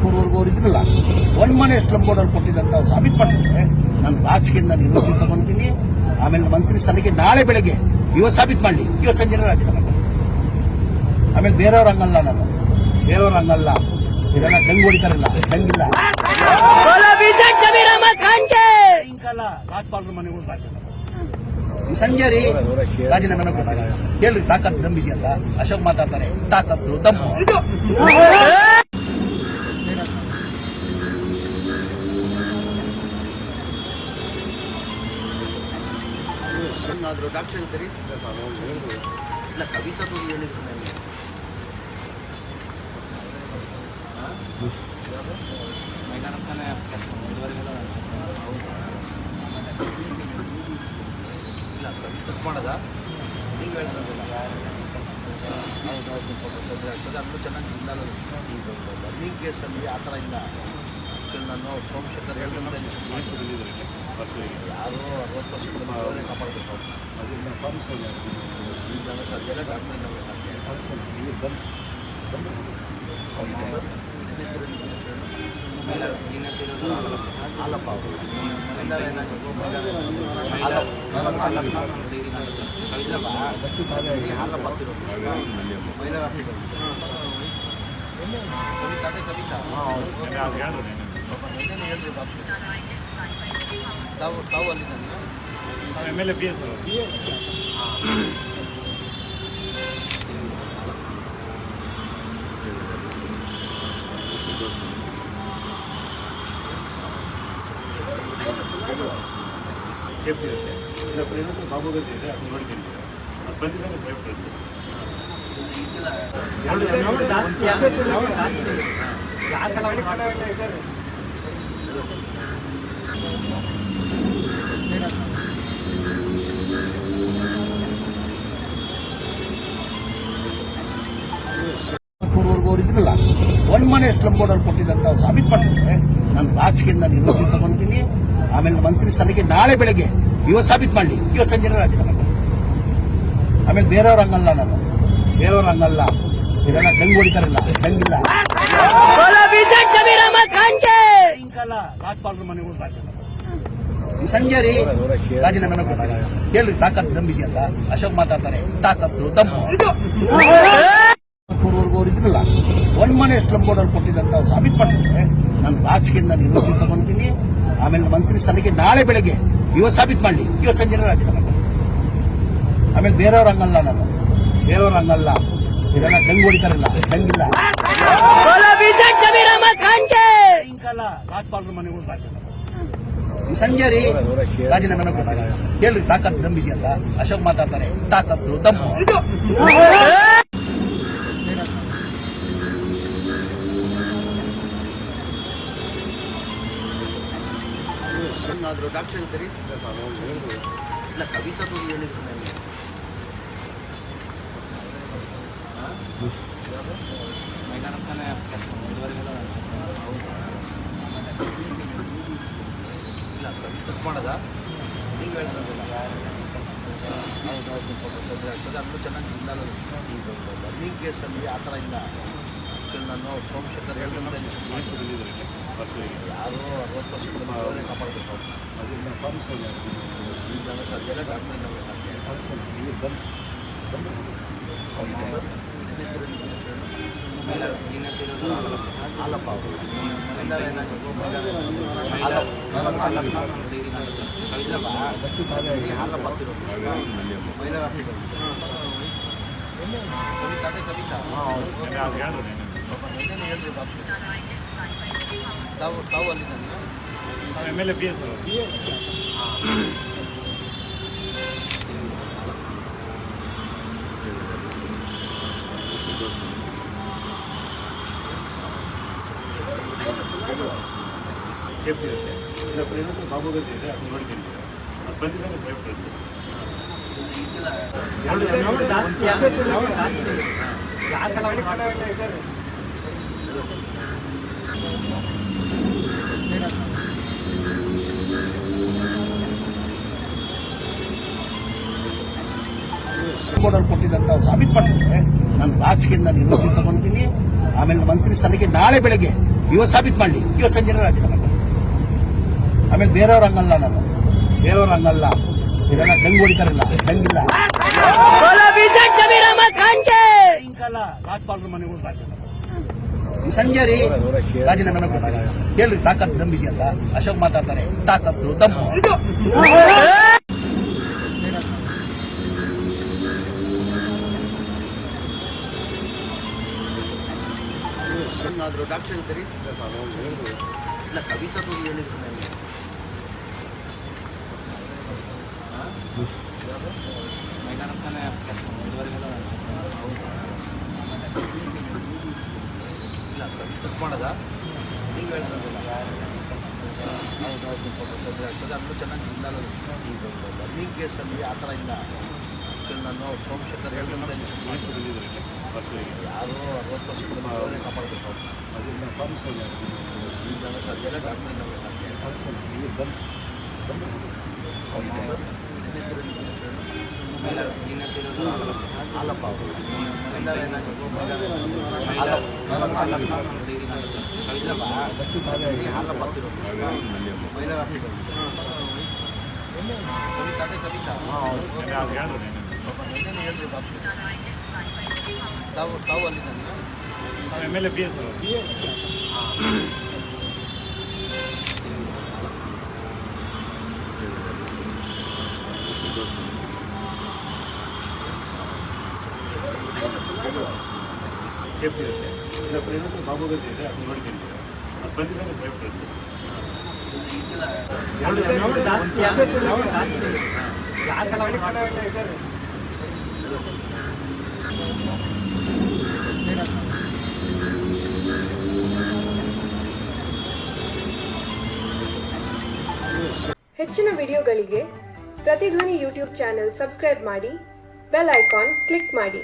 ಪೂರ್ವವರೆಗೂ ಅವ್ರು ಇದ್ರಲ್ಲ, ಒಂದ್ ಮನೆ ಸ್ಲಮ್ ಬೋರ್ಡ್ ಅವ್ರು ಕೊಟ್ಟಿದ್ದಂತ ಸಾಬೀತು ಮಾಡಿದ್ರೆ ನಾನು ರಾಜಕೀಯದಿಂದ ನಿವೃತ್ತಿ ತಗೊಂತೀನಿ. ಆಮೇಲೆ ಮಂತ್ರಿ ಸ್ಥಾನಕ್ಕೆ ನಾಳೆ ಬೆಳಗ್ಗೆ ಇವತ್ತು ಸಾಬೀತು ಮಾಡಲಿ, ಇವತ್ತು ಸಂಜೆ ರಾಜೀನಾಮೆ. ಆಮೇಲೆ ಬೇರೆಯವ್ರ ಹಂಗಲ್ಲ, ನಾನು ಬೇರೆಯವ್ರ ಹಂಗಲ್ಲ, ಇವರೆಲ್ಲ ಡಂಗ್ ಹೊಡಿತಾರಲ್ಲ, ಡಂಗಿಲ್ಲ ಸಾಯಂಕಾಲ ರಾಜ್ಪಾಲರ ಮನೆ ಹೋಗಿ ಸಂಜೆ ರೀ ರಾಜೀನಾಮೆ ಕೊಡ್ತಾರೆ. ಕೇಳ್ರಿ ತಾಕತ್ ದಮ್ ಇದೆಯಂತ. ಅಶೋಕ್ ಮಾತಾಡ್ತಾರೆ, ತಾಕತ್ತು ದಮ್ಮು. ಡಾಕ್ಟರ್ ಹೇಳ್ತಾರೆ ಇಲ್ಲ, ಕವಿತಾ ತುಂಬ ಹೇಳಿದ್ರು ನನಗೆ. ಇಲ್ಲ ಕವಿತಾ ಮಾಡೋದ ನೀವು ಹೇಳ್ತಾರಲ್ಲ, ತೊಂದರೆ ಆಗ್ತದೆ. ಅಲ್ಲೂ ಚೆನ್ನಾಗಿ ನಿಂದಲ್ಲ. ಲರ್ನಿಂಗ್ ಕೇಸಲ್ಲಿ ಆ ಥರ ಇಲ್ಲ. ಆ್ಯಕ್ಚುಲಿ ನಾನು ಸೋಮಶೇಖರ್ ಹೇಳ್ದಂತೆ ಯಾರು 60 ವರ್ಷದ ಅವರೇ ಕಾಪಾಡಬೇಕು. ನಮಗೆ ಸಾಧ್ಯ ಇಲ್ಲ, ಡಾಕ್ಟರ್ ನಮಗೆ ಸಾಧ್ಯ ಹಾಲಪ್ಪ ಅವರು ಹಾಲಪ್ಪ ಕವಿತಾ ಅದೇ ಕವಿತಾ ಏನೇನು ಹೇಳಿದ್ರು ಡಾಕ್ಟರ್. ತಾವು ಅಲ್ಲಿದ್ದಾನೆ MLA PS ಸೇಫ್ಟಿ ಇರುತ್ತೆ. ಇಲ್ಲ ಪ್ರೈವೇಟ್ ಬಾಬುಗಂಜಿ ಇದೆ, ಅದು ನೋಡ್ತೀನಿ. ಅದು ಬಂದಿದ್ದಾಗ ಪ್ರೈವೇಟ್ ಕಳಿಸಿ. ಪೂರ್ವವರೆಗೂ ಅವ್ರು ಇದ್ರಲ್ಲ, ಒಂದ್ ಮನೆ ಸ್ಲಮ್ ಬೋರ್ಡ್ ಅವ್ರು ಕೊಟ್ಟಿದ್ದಂತ ಸಾಬೀತು ಮಾಡಿದ್ರೆ ನಾನು ರಾಜಕೀಯದಿಂದ ನಿವೃತ್ತಿ ತಗೊಂತೀನಿ. ಆಮೇಲೆ ಮಂತ್ರಿ ಸ್ಥಾನಕ್ಕೆ ನಾಳೆ ಬೆಳಗ್ಗೆ ಇವತ್ತು ಸಾಬೀತು ಮಾಡಲಿ, ಇವತ್ತು ಸಂಜೆ ರಾಜೀನಾಮೆ. ಆಮೇಲೆ ಬೇರೆಯವ್ರ ಹಂಗಲ್ಲ, ನಾನು ಬೇರೆಯವ್ರ ಹಂಗಲ್ಲ, ಇವರೆಲ್ಲ ಡಂಗ್ ಹೊಡಿತಾರಲ್ಲ, ಡಂಗಿಲ್ಲ ಸಾಯಂಕಾಲ ರಾಜ್ಪಾಲರ ಮನೆ ಹೋಗಿ ರಾಜೀನಾಮೆ. ಸಂಜೆ ರೀ ರಾಜೀನಾಮೆ ಕೊಡ್ತಾರೆ. ಕೇಳ್ರಿ ತಾಕತ್ ದಮ್ ಇದೆಯಂತ. ಅಶೋಕ್ ಮಾತಾಡ್ತಾರೆ, ತಾಕತ್ತು ದಮ್ಮು. ಪೂರ್ವವರೆಗೂ ಅವ್ರು ಇದ್ರಲ್ಲ, ಒಂದ್ ಮನೆ ಸ್ಲಮ್ ಬೋರ್ಡ್ ಅವ್ರು ಕೊಟ್ಟಿದ್ದಂತ ಸಾಬೀತು ಮಾಡಿದ್ರೆ ನಾನು ರಾಜಕೀಯದಿಂದ ನಿವೃತ್ತಿ ತಗೊಂತೀನಿ. ಆಮೇಲೆ ಮಂತ್ರಿ ಸ್ಥಾನಕ್ಕೆ ನಾಳೆ ಬೆಳಗ್ಗೆ ಇವತ್ತು ಸಾಬೀತು ಮಾಡಲಿ, ಇವತ್ತು ಸಂಜೆ ರಾಜೀನಾಮೆ. ಆಮೇಲೆ ಬೇರೆಯವ್ರ ಹಂಗಲ್ಲ, ನಾನು ಬೇರೆಯವ್ರ ಹಂಗಲ್ಲ, ಇವರೆಲ್ಲ ಡಂಗ್ ಹೊಡಿತಾರಲ್ಲ, ಡಂಗಿಲ್ಲ ಸಾಯಂಕಾಲ ರಾಜ್ಪಾಲರ ಮನೆ ಹೋಗಿ ರಾಜೀನಾಮೆ. ಸಂಜೆ ರೀ ರಾಜೀನಾಮೆ ಕೊಡ್ತಾರೆ. ಕೇಳ್ರಿ ತಾಕತ್ ದಮ್ ಇದೆಯಂತ. ಅಶೋಕ್ ಮಾತಾಡ್ತಾರೆ, ತಾಕತ್ತು ದಮ್ಮು. ಡಾಕ್ಟರ್ ಹೇಳ್ತಾರೆ ಇಲ್ಲ, ಕವಿತಾ ತುಂಬ ಹೇಳಿದ್ರು ನನಗೆ. ಇಲ್ಲ ಕವಿತಾ ಮಾಡೋದ ನೀವು ಹೇಳ್ತಾರಲ್ಲ, ತೊಂದರೆ ಆಗ್ತದೆ. ಅಲ್ಲೂ ಚೆನ್ನಾಗಿ ನಿಂದಲ್ಲ. ಲರ್ನಿಂಗ್ ಕೇಸಲ್ಲಿ ಆ ಥರ ಇಲ್ಲ. ಆ್ಯಕ್ಚುಲಿ ನಾನು ಸೋಮಶೇಖರ್ ಹೇಳ್ದಂತೆ ಯಾರು 60 ವರ್ಷದ ಅವರೇ ಕಾಪಾಡಬೇಕು. ನಮಗೆ ಸಾಧ್ಯ ಇಲ್ಲ, ಡಾಕ್ಟರ್ ನಮಗೆ ಸಾಧ್ಯ ಹಾಲಪ್ಪ ಅವರು ಹಾಲಪ್ಪ ಕವಿತಾ ಅದೇ ಕವಿತಾ ಏನೇನು ಹೇಳಿದ್ರು ಡಾಕ್ಟರ್. ತಾವು ಅಲ್ಲಿದ್ದಾನೆ MLA PS ಸೇಫ್ಟಿ ಇರುತ್ತೆ. ಇಲ್ಲ ಪ್ರೈವೇಟ್ ಬಾಬುಗಂಜಿ ಇದೆ, ಅದು ನೋಡ್ತೀನಿ. ಅದು ಬಂದಿದ್ದಾಗ ಪ್ರೈವೇಟ್ ಕಳಿಸಿ. ಬೋರ್ಡ್ ಕೊಟ್ಟಿದ್ದಂತ ಸಾಬೀತು ಮಾಡಿದ್ರೆ ನಾನು ರಾಜಕೀಯದಿಂದ ನಿವೃತ್ತಿ ತಗೊಂತೀನಿ. ಆಮೇಲೆ ಮಂತ್ರಿ ಸ್ಥಾನಕ್ಕೆ ನಾಳೆ ಬೆಳಗ್ಗೆ ಇವತ್ತು ಸಾಬೀತು ಮಾಡಲಿ, ಇವತ್ತು ಸಂಜೆ ರಾಜೀನಾಮೆ ಮಾಡಿ. ಆಮೇಲೆ ಬೇರೆಯವ್ರ ಹಂಗಲ್ಲ, ಬೇರೆಯವ್ರ ಹಂಗಲ್ಲ, ಇದೆಲ್ಲ ಡಂಗ್ ಹೊಡಿತಾರಲ್ಲ, ಡಂಗಿಲ್ಲ. ಸಾಯಂಕಾಲ ರಾಜ್ಪಾಲರ ಮನೆಗೆ ಹೋಗಿ ರಾಜೀನಾಮೆ ಈ ಸಂಜೆ ರೀ ರಾಜೀನಾಮೆ ಕೊಡ್ತಾರೆ. ಕೇಳ್ರಿ ತಾಕತ್ ದಮ್ ಇದೆಯಂತ. ಅಶೋಕ್ ಮಾತಾಡ್ತಾರೆ, ತಾಕತ್ತು ದಮ್ಮು. ಡಾಕ್ಟರ್ ಹೇಳ್ತೀರಿ ಇಲ್ಲ, ಕವಿತಾ ಹೇಳಿದ್ರು ನನಗೆ. ಇಲ್ಲ ಕವಿತಾ ಮಾಡೋದ ನೀವು ಹೇಳ್ತಾರಲ್ಲ, ಅಲ್ಲೂ ಚೆನ್ನಾಗಿ ಇಲ್ಲ. ಲರ್ನಿಂಗ್ ಕೇಸಲ್ಲಿ ಆ ಥರ ಇಲ್ಲ. ಆ್ಯಕ್ಚುಲಿ ನಾನು ಸೋಮಶೇಖರ್ ಹೇಳ್ಕೊಂಡೆ, ಯಾರೋ 60 ವರ್ಷದ ಅವರೇ ಕಾಪಾಡಬೇಕು. ನಮಗೆ ಸಾಧ್ಯ ಇಲ್ಲ, ಡಾಕ್ಟರ್ ನಮಗೆ ಸಾಧ್ಯ ಹಾಲಪ್ಪ ಅವರು ಕವಿತಾ ಏನೇನು ಹೇಳಿದ್ರು ಡಾಕ್ಟರ್. ತಾವು ಅಲ್ಲಿದ್ದಾನೆ ಆಮೇಲೆ ಬಿ ಎಸ್ ಸೇಫ್ಟಿ ಇರುತ್ತೆ. ಇನ್ನೊಬ್ಬರು ಏನಂದ್ರೆ ಬಾಬು ಗದ್ದೆ ಇದೆ, ಅದು ನೋಡ್ತೀನಿ ಸರ್. ಅದು ಬಂದಿದ್ದಾಗ ಸೇಫ್ಟಿ ಇರುತ್ತೆ. ಹೆಚ್ಚಿನ ವಿಡಿಯೋಗಳಿಗೆ ಪ್ರತಿಧ್ವನಿ ಯೂಟ್ಯೂಬ್ ಚಾನೆಲ್ ಸಬ್ಸ್ಕ್ರೈಬ್ ಮಾಡಿ, ಬೆಲ್ ಐಕಾನ್ ಕ್ಲಿಕ್ ಮಾಡಿ.